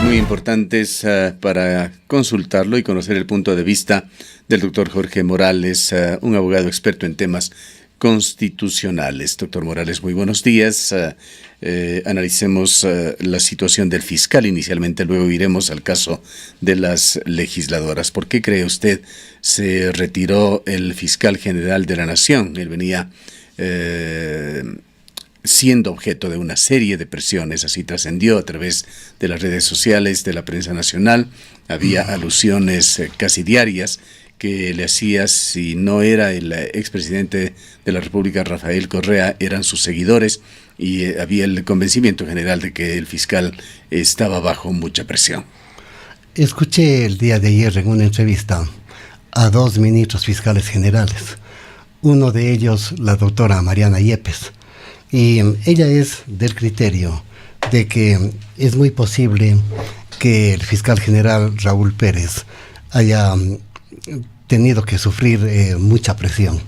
muy importantes para consultarlo y conocer el punto de vista del doctor Jorge Morales, un abogado experto en temas constitucionales. Doctor Morales, muy buenos días. Analicemos la situación del fiscal inicialmente, luego iremos al caso de las legisladoras. ¿Por qué cree usted se retiró el fiscal general de la Nación? Él venía siendo objeto de una serie de presiones, así trascendió a través de las redes sociales, de la prensa nacional. Había alusiones casi diarias que le hacía, si no era el expresidente de la República, Rafael Correa, eran sus seguidores, y había el convencimiento general de que el fiscal estaba bajo mucha presión. Escuché el día de ayer en una entrevista a dos ministros fiscales generales, uno de ellos la doctora Mariana Yepes, y ella es del criterio de que es muy posible que el fiscal general Raúl Pérez haya tenido que sufrir mucha presión.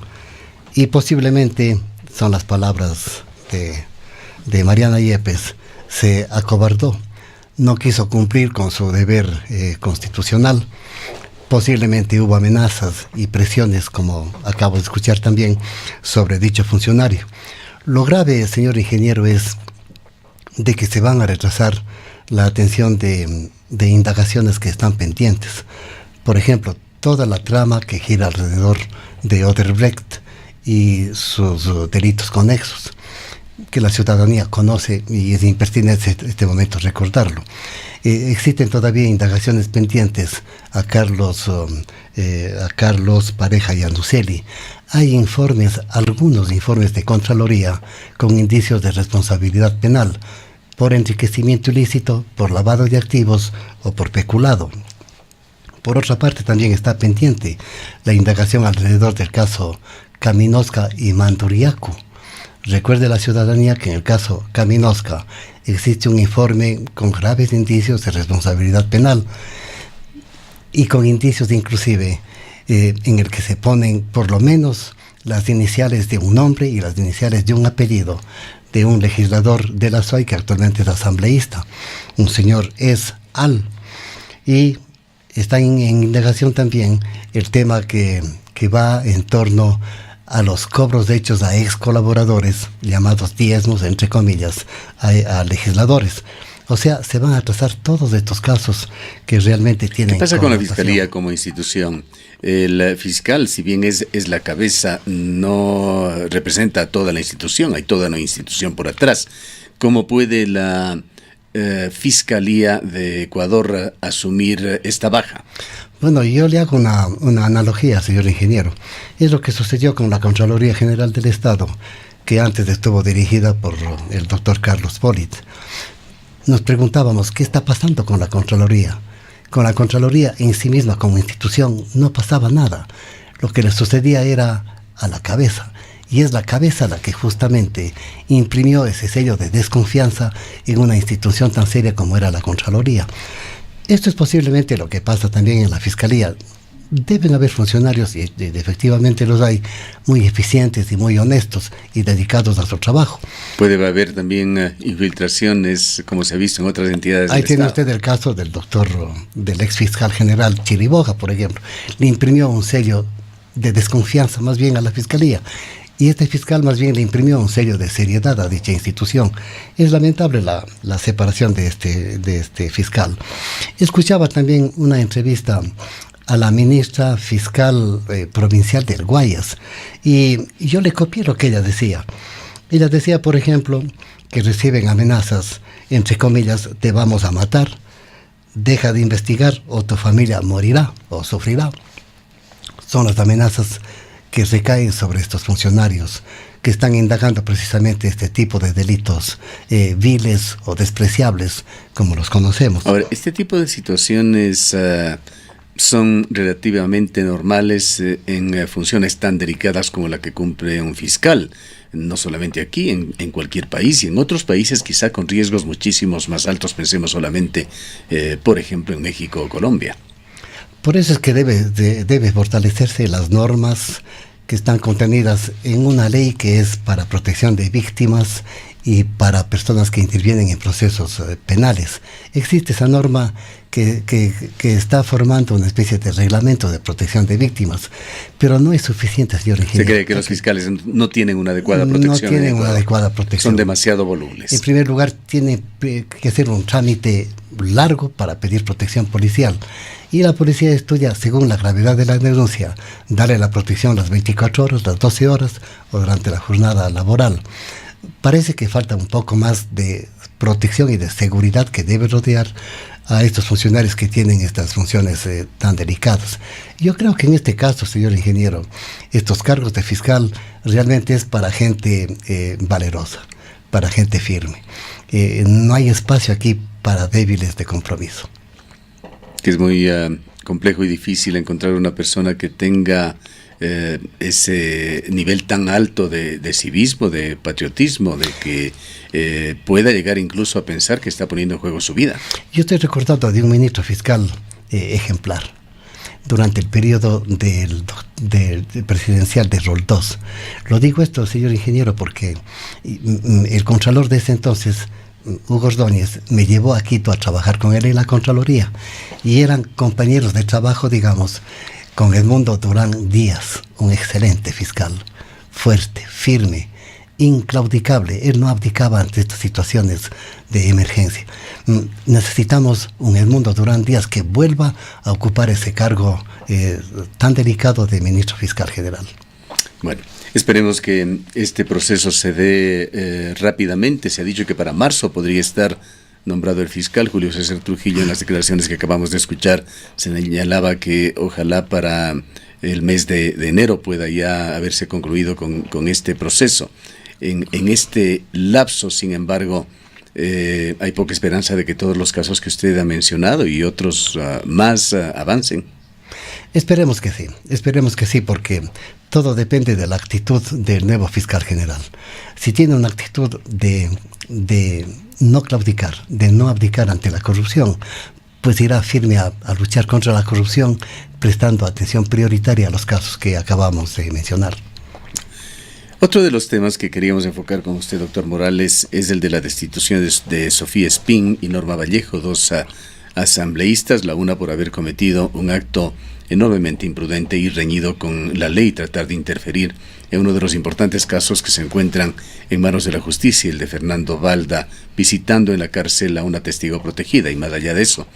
Y posiblemente, son las palabras de Mariana Yepes, se acobardó, no quiso cumplir con su deber constitucional. Posiblemente hubo amenazas y presiones, como acabo de escuchar también, sobre dicho funcionario. Lo grave, señor ingeniero, es de que se van a retrasar la atención de indagaciones que están pendientes. Por ejemplo, toda la trama que gira alrededor de Odebrecht y sus delitos conexos, que la ciudadanía conoce y es impertinente en este momento recordarlo. Existen todavía indagaciones pendientes a Carlos Pareja y a Nuceli. Hay informes, algunos informes de Contraloría con indicios de responsabilidad penal por enriquecimiento ilícito, por lavado de activos o por peculado. Por otra parte, también está pendiente la indagación alrededor del caso Kaminowska y Manduriaku. Recuerde la ciudadanía que en el caso Kaminowska existe un informe con graves indicios de responsabilidad penal y con indicios inclusive en el que se ponen por lo menos las iniciales de un nombre y las iniciales de un apellido de un legislador de la SOI que actualmente es asambleísta, un señor Al. Y está en indagación también el tema que va en torno a los cobros de hechos a ex colaboradores, llamados diezmos, entre comillas, a legisladores. O sea, se van a trazar todos estos casos que realmente tienen... ¿Qué pasa con la Fiscalía como institución? El fiscal, si bien es la cabeza, no representa a toda la institución, hay toda una institución por atrás. ¿Cómo puede la Fiscalía de Ecuador asumir esta baja? Bueno, yo le hago una analogía, señor ingeniero. Es lo que sucedió con la Contraloría General del Estado, que antes estuvo dirigida por el doctor Carlos Polit. Nos preguntábamos, ¿qué está pasando con la Contraloría? Con la Contraloría en sí misma como institución no pasaba nada. Lo que le sucedía era a la cabeza. Y es la cabeza la que justamente imprimió ese sello de desconfianza en una institución tan seria como era la Contraloría. Esto es posiblemente lo que pasa también en la Fiscalía. Deben haber funcionarios, y efectivamente los hay, muy eficientes y muy honestos y dedicados a su trabajo. Puede haber también infiltraciones, como se ha visto en otras entidades del Ahí tiene Estado. usted el caso del ex fiscal general Chiriboga, por ejemplo. Le imprimió un sello de desconfianza más bien a la Fiscalía. Y este fiscal más bien le imprimió un sello de seriedad a dicha institución. Es lamentable la separación de este fiscal. Escuchaba también una entrevista a la ministra fiscal provincial del Guayas, y yo le copié lo que ella decía. Ella decía, por ejemplo, que reciben amenazas, entre comillas, te vamos a matar, deja de investigar o tu familia morirá o sufrirá. Son las amenazas que recaen sobre estos funcionarios que están indagando precisamente este tipo de delitos viles o despreciables, como los conocemos. Ahora, este tipo de situaciones son relativamente normales en funciones tan delicadas como la que cumple un fiscal, no solamente aquí, en cualquier país, y en otros países quizá con riesgos muchísimos más altos. Pensemos solamente, por ejemplo, en México o Colombia. Por eso es que debe fortalecerse las normas que están contenidas en una ley que es para protección de víctimas y para personas que intervienen en procesos penales. Existe esa norma que está formando una especie de reglamento de protección de víctimas, pero no es suficiente, señor ingeniero. ¿Se cree que los fiscales no tienen una adecuada protección? No tienen una adecuada protección. Son demasiado volubles. En primer lugar, tiene que hacer un trámite largo para pedir protección policial. Y la policía estudia, según la gravedad de la denuncia, darle la protección las 24 horas, las 12 horas o durante la jornada laboral. Parece que falta un poco más de protección y de seguridad que debe rodear a estos funcionarios que tienen estas funciones tan delicadas. Yo creo que en este caso, señor ingeniero, estos cargos de fiscal realmente es para gente valerosa, para gente firme. No hay espacio aquí para débiles de compromiso. Que es muy complejo y difícil encontrar una persona que tenga ese nivel tan alto de civismo, de patriotismo, de que pueda llegar incluso a pensar que está poniendo en juego su vida. Yo estoy recordando de un ministro fiscal ejemplar durante el periodo del presidencial de Rol 2. Lo digo esto, señor ingeniero, porque el contralor de ese entonces, Hugo Ordóñez, me llevó a Quito a trabajar con él en la Contraloría, y eran compañeros de trabajo, digamos, con Edmundo Durán Díaz, un excelente fiscal, fuerte, firme, inclaudicable. Él no abdicaba ante estas situaciones de emergencia. Necesitamos un Edmundo Durán Díaz que vuelva a ocupar ese cargo tan delicado de ministro fiscal general. Bueno, esperemos que este proceso se dé rápidamente. Se ha dicho que para marzo podría estar nombrado el fiscal. Julio César Trujillo, en las declaraciones que acabamos de escuchar, se señalaba que ojalá para el mes de enero pueda ya haberse concluido con este proceso. En este lapso, sin embargo, hay poca esperanza de que todos los casos que usted ha mencionado y otros más avancen. Esperemos que sí, porque todo depende de la actitud del nuevo fiscal general. Si tiene una actitud de no claudicar, de no abdicar ante la corrupción, pues irá firme a luchar contra la corrupción, prestando atención prioritaria a los casos que acabamos de mencionar. Otro de los temas que queríamos enfocar con usted, doctor Morales, es el de la destitución de Sofía Espín y Norma Vallejo, dos asambleístas, la una por haber cometido un acto enormemente imprudente y reñido con la ley, tratar de interferir en uno de los importantes casos que se encuentran en manos de la justicia, el de Fernando Valda, visitando en la cárcel a una testigo protegida. Y más allá de eso,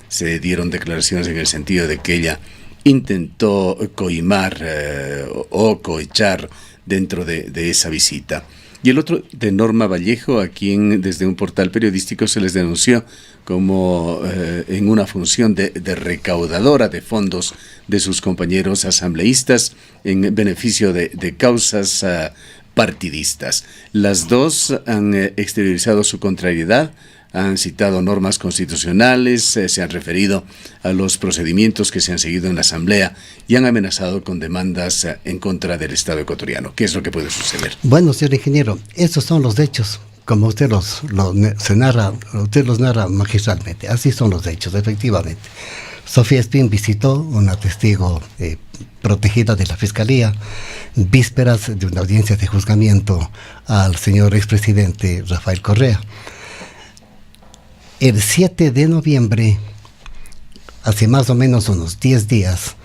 se dieron declaraciones en el sentido de que ella intentó coimar o cohechar dentro de esa visita. Y el otro de Norma Vallejo, a quien desde un portal periodístico se les denunció como en una función de recaudadora de fondos de sus compañeros asambleístas en beneficio de causas partidistas. Las dos han exteriorizado su contrariedad, han citado normas constitucionales, se han referido a los procedimientos que se han seguido en la Asamblea y han amenazado con demandas en contra del Estado ecuatoriano. ¿Qué es lo que puede suceder? Bueno, señor ingeniero, estos son los hechos, como usted los narra magistralmente. Así son los hechos, efectivamente. Sofía Espín visitó una testigo protegida de la Fiscalía, vísperas de una audiencia de juzgamiento al señor expresidente Rafael Correa. El 7 de noviembre, hace más o menos unos 10 días,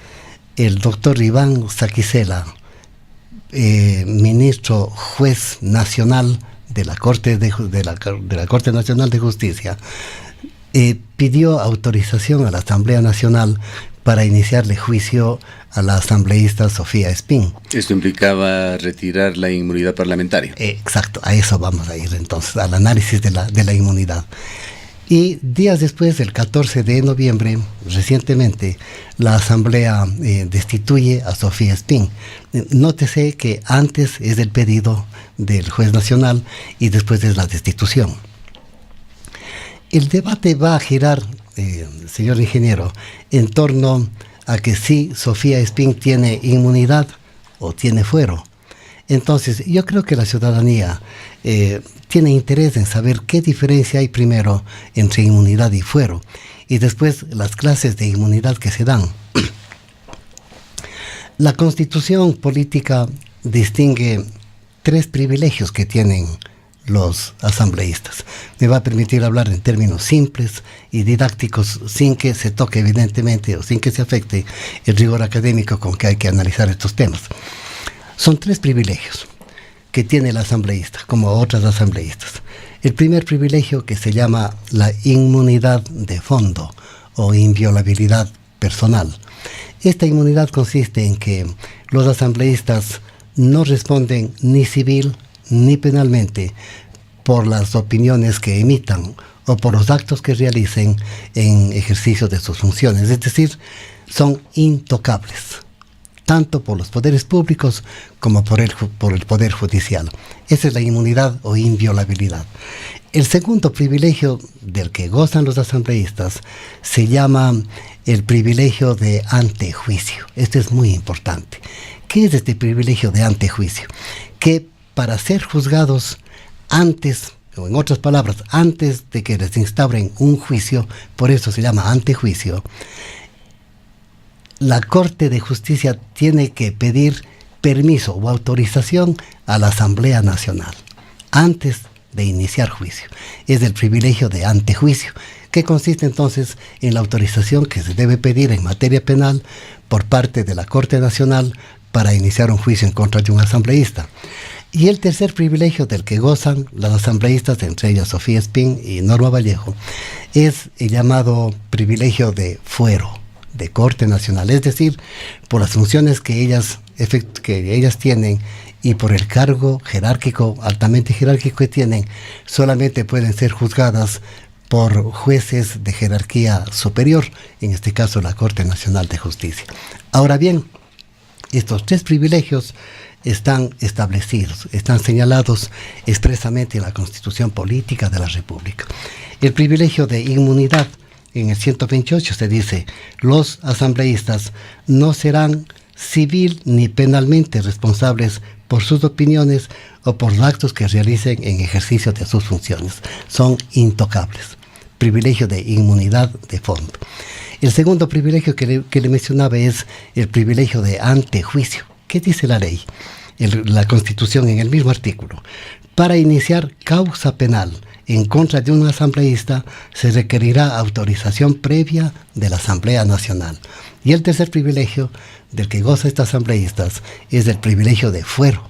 el doctor Iván Saquicela, ministro juez nacional de la Corte la Corte Nacional de Justicia, pidió autorización a la Asamblea Nacional para iniciarle juicio a la asambleísta Sofía Espín. Esto implicaba retirar la inmunidad parlamentaria. Exacto, a eso vamos a ir entonces, al análisis de la inmunidad. Y días después, el 14 de noviembre, recientemente, la Asamblea destituye a Sofía Espín. Nótese que antes es el pedido del juez nacional y después es la destitución. El debate va a girar, señor ingeniero, en torno a que si Sofía Espín tiene inmunidad o tiene fuero. Entonces, yo creo que la ciudadanía tiene interés en saber qué diferencia hay primero entre inmunidad y fuero, y después las clases de inmunidad que se dan. La Constitución política distingue 3 privilegios que tienen los asambleístas. Me va a permitir hablar en términos simples y didácticos sin que se toque evidentemente o sin que se afecte el rigor académico con que hay que analizar estos temas. Son 3 privilegios que tiene el asambleísta, como otras asambleístas. El primer privilegio, que se llama la inmunidad de fondo o inviolabilidad personal. Esta inmunidad consiste en que los asambleístas no responden ni civil ni penalmente por las opiniones que emitan o por los actos que realicen en ejercicio de sus funciones. Es decir, son intocables, tanto por los poderes públicos como por el Poder Judicial. Esa es la inmunidad o inviolabilidad. El segundo privilegio del que gozan los asambleístas se llama el privilegio de antejuicio. Este es muy importante. ¿Qué es este privilegio de antejuicio? Que para ser juzgados antes, o en otras palabras, antes de que les instauren un juicio, por eso se llama antejuicio, la Corte de Justicia tiene que pedir permiso o autorización a la Asamblea Nacional antes de iniciar juicio. Es el privilegio de antejuicio, que consiste entonces en la autorización que se debe pedir en materia penal por parte de la Corte Nacional para iniciar un juicio en contra de un asambleísta. Y el tercer privilegio del que gozan las asambleístas, entre ellas Sofía Espín y Norma Vallejo, es el llamado privilegio de fuero, de Corte Nacional, es decir, por las funciones que ellas tienen y por el cargo jerárquico, altamente jerárquico que tienen, solamente pueden ser juzgadas por jueces de jerarquía superior, en este caso la Corte Nacional de Justicia. Ahora bien, estos 3 privilegios están establecidos, están señalados expresamente en la Constitución Política de la República. El privilegio de inmunidad, en el 128 se dice: los asambleístas no serán civil ni penalmente responsables por sus opiniones o por los actos que realicen en ejercicio de sus funciones. Son intocables. Privilegio de inmunidad de fondo. El segundo privilegio que le mencionaba es el privilegio de antejuicio. ¿Qué dice la ley? La Constitución, en el mismo artículo: para iniciar causa penal en contra de un asambleísta se requerirá autorización previa de la Asamblea Nacional. Y el tercer privilegio del que goza estos asambleístas es el privilegio de fuero.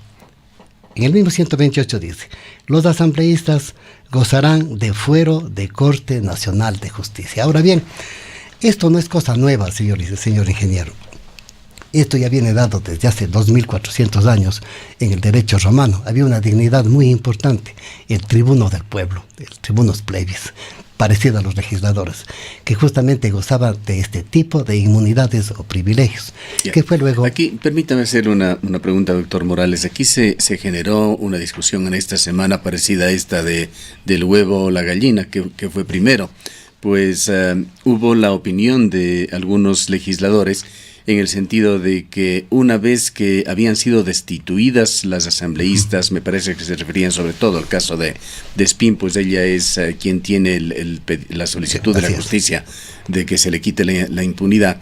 En el mismo 128 dice: los asambleístas gozarán de fuero de Corte Nacional de Justicia. Ahora bien, esto no es cosa nueva, señor ingeniero. Esto ya viene dado desde hace 2400 años en el derecho romano. Había una dignidad muy importante, el tribuno del pueblo, el tribunus plebis, parecido a los legisladores, que justamente gozaban de este tipo de inmunidades o privilegios. Que fue luego... Aquí, permítame hacer una pregunta, doctor Morales. Aquí se generó una discusión en esta semana parecida a esta del huevo o la gallina, que fue primero. Pues hubo la opinión de algunos legisladores en el sentido de que una vez que habían sido destituidas las asambleístas, me parece que se referían sobre todo al caso de Espín, pues ella es quien tiene la solicitud de la justicia de que se le quite la inmunidad.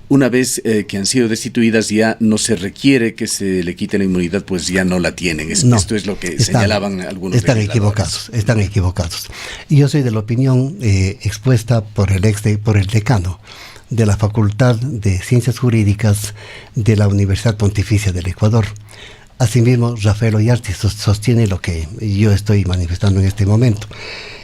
Una vez que han sido destituidas ya no se requiere que se le quite la inmunidad, pues ya no la tienen. Esto es lo que señalaban algunos legisladores. Están equivocados. Y yo soy de la opinión expuesta por el decano de la Facultad de Ciencias Jurídicas de la Universidad Pontificia del Ecuador. Asimismo, Rafael Ollarti sostiene lo que yo estoy manifestando en este momento.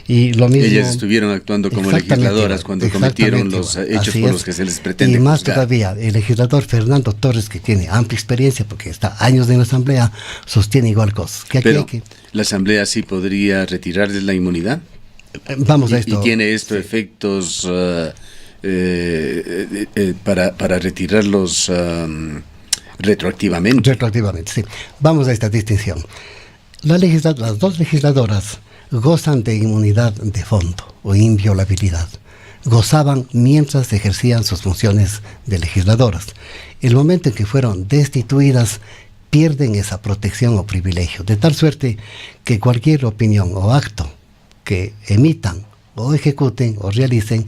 Y lo mismo, ellas estuvieron actuando como legisladoras cuando cometieron los hechos por los que se les pretende juzgar. Y más juzgar. Todavía, el legislador Fernando Torres, que tiene amplia experiencia porque está años en la Asamblea, sostiene igual cosas. Pero la Asamblea sí podría retirarles la inmunidad. Vamos a esto. ¿Y tiene esto efectos para retirarlos retroactivamente? Retroactivamente, sí. Vamos a esta distinción. Las dos legisladoras gozan de inmunidad de fondo o inviolabilidad. Gozaban mientras ejercían sus funciones de legisladoras. El momento en que fueron destituidas, pierden esa protección o privilegio, de tal suerte que cualquier opinión o acto que emitan o ejecuten o realicen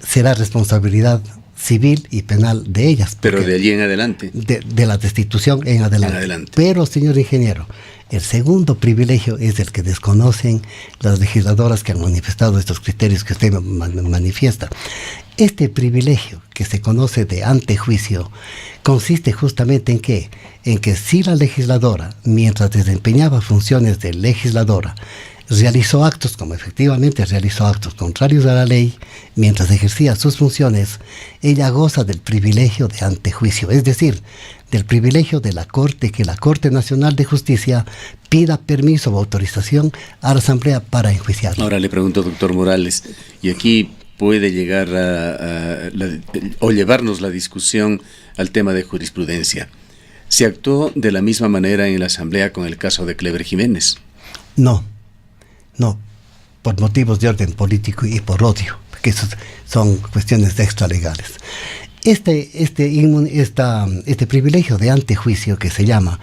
será responsabilidad civil y penal de ellas. Pero de allí en adelante. De la destitución en adelante. Pero, señor ingeniero, el segundo privilegio es el que desconocen las legisladoras que han manifestado estos criterios que usted manifiesta. Este privilegio que se conoce de antejuicio consiste justamente en ¿qué? En que si la legisladora, mientras desempeñaba funciones de legisladora, realizó actos, como efectivamente realizó actos contrarios a la ley, mientras ejercía sus funciones, ella goza del privilegio de antejuicio, es decir, del privilegio de la Corte, que la Corte Nacional de Justicia pida permiso o autorización a la Asamblea para enjuiciarla. Ahora le pregunto, doctor Morales, y aquí puede llegar o llevarnos la discusión al tema de jurisprudencia. ¿Se actuó de la misma manera en la Asamblea con el caso de Cleber Jiménez? No, por motivos de orden político y por odio, porque esas son cuestiones extralegales. Este privilegio de antejuicio que se llama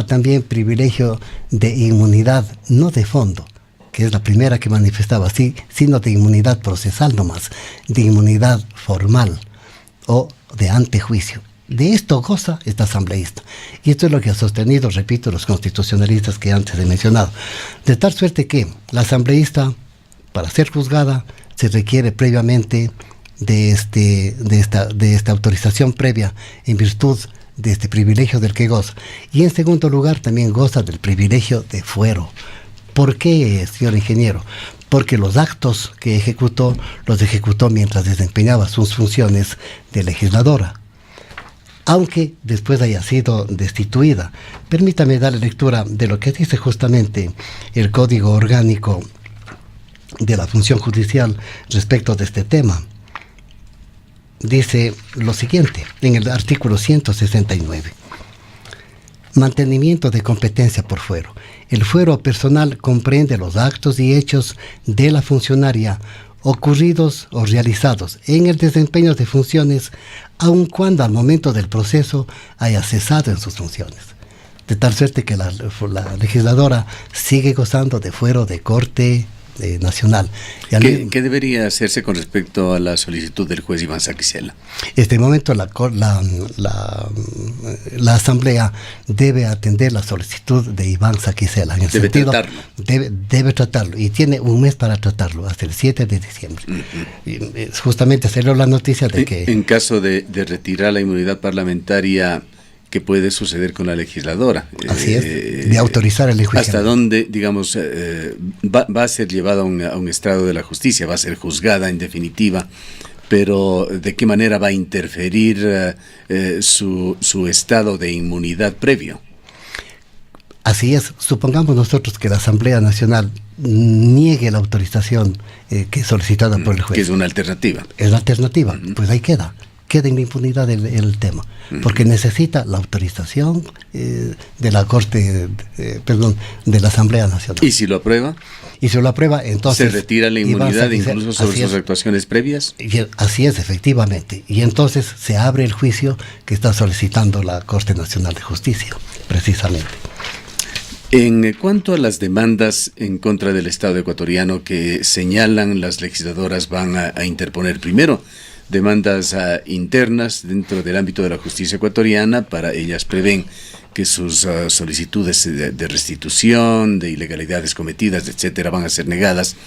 también privilegio de inmunidad, no de fondo, que es la primera que manifestaba así, sino de inmunidad procesal nomás, de inmunidad formal o de antejuicio. De esto goza esta asambleísta. Y esto es lo que ha sostenido, repito, los constitucionalistas que antes he mencionado. De tal suerte que la asambleísta, para ser juzgada, se requiere previamente de esta autorización previa en virtud de este privilegio del que goza. Y en segundo lugar, también goza del privilegio de fuero. ¿Por qué, señor ingeniero? Porque los actos que ejecutó, los ejecutó mientras desempeñaba sus funciones de legisladora, aunque después haya sido destituida. Permítame darle lectura de lo que dice justamente el Código Orgánico de la Función Judicial respecto de este tema. Dice lo siguiente, en el artículo 169. Mantenimiento de competencia por fuero. El fuero personal comprende los actos y hechos de la funcionaria ocurridos o realizados en el desempeño de funciones, aun cuando al momento del proceso haya cesado en sus funciones. De tal suerte que la legisladora sigue gozando de fuero de Corte Nacional. ¿Qué debería hacerse con respecto a la solicitud del juez Iván Saquicela? En este momento la Asamblea debe atender la solicitud de Iván Saquicela. Debe tratarlo y tiene un mes para tratarlo, hasta el 7 de diciembre. Y justamente salió la noticia de que... En caso de retirar la inmunidad parlamentaria, ¿qué puede suceder con la legisladora? Así es, de autorizar el enjuiciamiento. ¿Hasta dónde, digamos, va a ser llevada a un estrado de la justicia? ¿Va a ser juzgada en definitiva? Pero ¿de qué manera va a interferir su estado de inmunidad previo? Así es, supongamos nosotros que la Asamblea Nacional niegue la autorización que es solicitada por el juez. Que es una alternativa. Es la alternativa, pues ahí queda en la impunidad el tema, porque necesita la autorización de la Corte, de la Asamblea Nacional. ¿Y si lo aprueba? Y si lo aprueba, entonces... ¿Se retira la inmunidad incluso sobre sus actuaciones previas? Así es, efectivamente. Y entonces se abre el juicio que está solicitando la Corte Nacional de Justicia, precisamente. En cuanto a las demandas en contra del Estado ecuatoriano que señalan las legisladoras van a interponer primero, demandas internas dentro del ámbito de la justicia ecuatoriana. Para ellas prevén que sus solicitudes de restitución, de ilegalidades cometidas, etcétera, van a ser negadas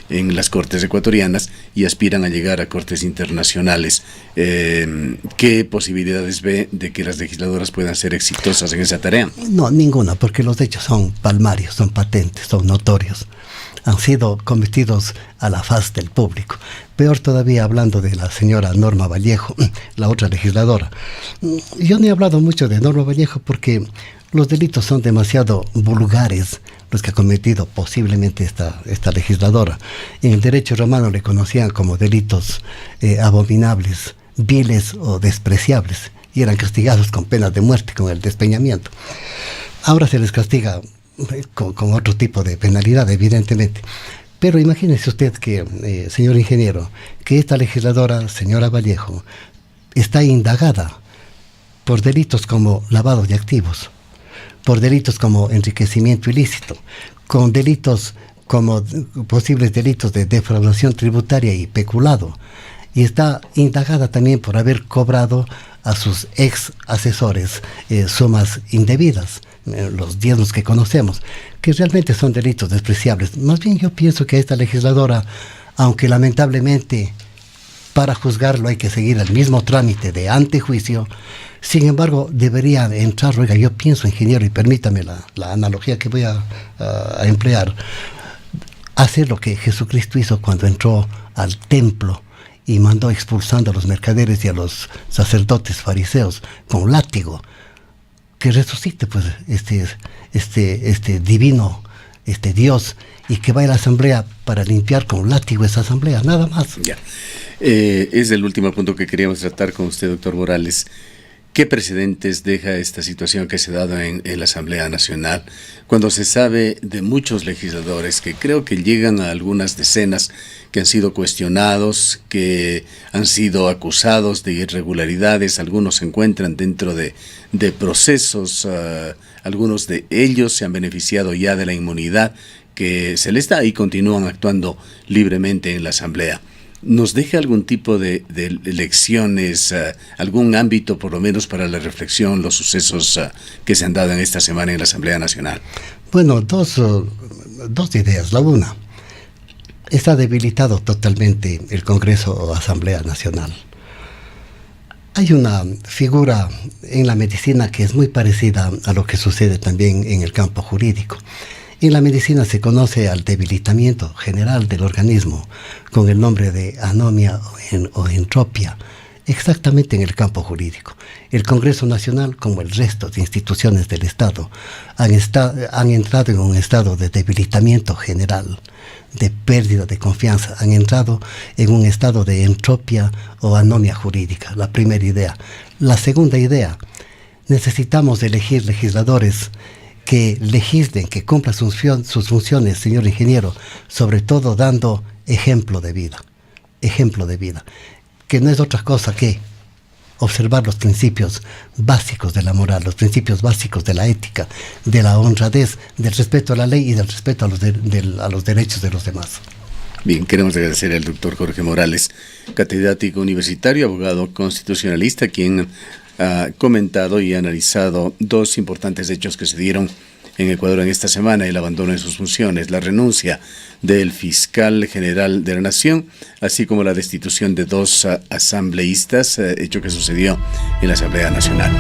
en las cortes ecuatorianas y aspiran a llegar a cortes internacionales. ¿Qué posibilidades ve de que las legisladoras puedan ser exitosas en esa tarea? No, ninguna, porque los hechos son palmarios, son patentes, son notorios. Han sido cometidos a la faz del público. Peor todavía hablando de la señora Norma Vallejo, la otra legisladora. Yo no he hablado mucho de Norma Vallejo porque los delitos son demasiado vulgares, los que ha cometido posiblemente esta legisladora. En el derecho romano le conocían como delitos abominables, viles o despreciables, y eran castigados con penas de muerte, con el despeñamiento. Ahora se les castiga con otro tipo de penalidad, evidentemente. Pero imagínese usted que, señor ingeniero, que esta legisladora, señora Vallejo, está indagada por delitos como lavado de activos, por delitos como enriquecimiento ilícito, con delitos como posibles delitos de defraudación tributaria y peculado. y está indagada también por haber cobrado a sus ex asesores sumas indebidas, los diezmos que conocemos, que realmente son delitos despreciables. Más bien yo pienso que esta legisladora, aunque lamentablemente para juzgarlo hay que seguir el mismo trámite de antejuicio, sin embargo debería entrar, oiga, yo pienso, ingeniero, y permítame la analogía que voy a emplear, hacer lo que Jesucristo hizo cuando entró al templo y mandó expulsando a los mercaderes y a los sacerdotes fariseos con látigo, que resucite pues este divino Dios, y que vaya a la asamblea para limpiar con látigo esa asamblea, nada más. Ya. Es el último punto que queríamos tratar con usted, doctor Morales. ¿Qué precedentes deja esta situación que se ha dado en la Asamblea Nacional, cuando se sabe de muchos legisladores que creo que llegan a algunas decenas, que han sido cuestionados, que han sido acusados de irregularidades? Algunos se encuentran dentro de procesos, algunos de ellos se han beneficiado ya de la inmunidad que se les da y continúan actuando libremente en la Asamblea. ¿Nos deja algún tipo de lecciones, algún ámbito por lo menos para la reflexión, los sucesos que se han dado en esta semana en la Asamblea Nacional? Bueno, dos ideas. La una, está debilitado totalmente el Congreso o Asamblea Nacional. Hay una figura en la medicina que es muy parecida a lo que sucede también en el campo jurídico. En la medicina se conoce al debilitamiento general del organismo con el nombre de anomia o entropia, exactamente en el campo jurídico. El Congreso Nacional, como el resto de instituciones del Estado, han entrado en un estado de debilitamiento general, de pérdida de confianza, han entrado en un estado de entropia o anomia jurídica, la primera idea. La segunda idea, necesitamos elegir legisladores que legislen, que cumplan sus funciones, señor ingeniero, sobre todo dando ejemplo de vida, que no es otra cosa que observar los principios básicos de la moral, los principios básicos de la ética, de la honradez, del respeto a la ley y del respeto a los derechos de los demás. Bien, queremos agradecer al doctor Jorge Morales, catedrático universitario, abogado constitucionalista, quien ha comentado y analizado dos importantes hechos que se dieron en Ecuador en esta semana: el abandono de sus funciones, la renuncia del fiscal general de la Nación, así como la destitución de dos asambleístas, hecho que sucedió en la Asamblea Nacional.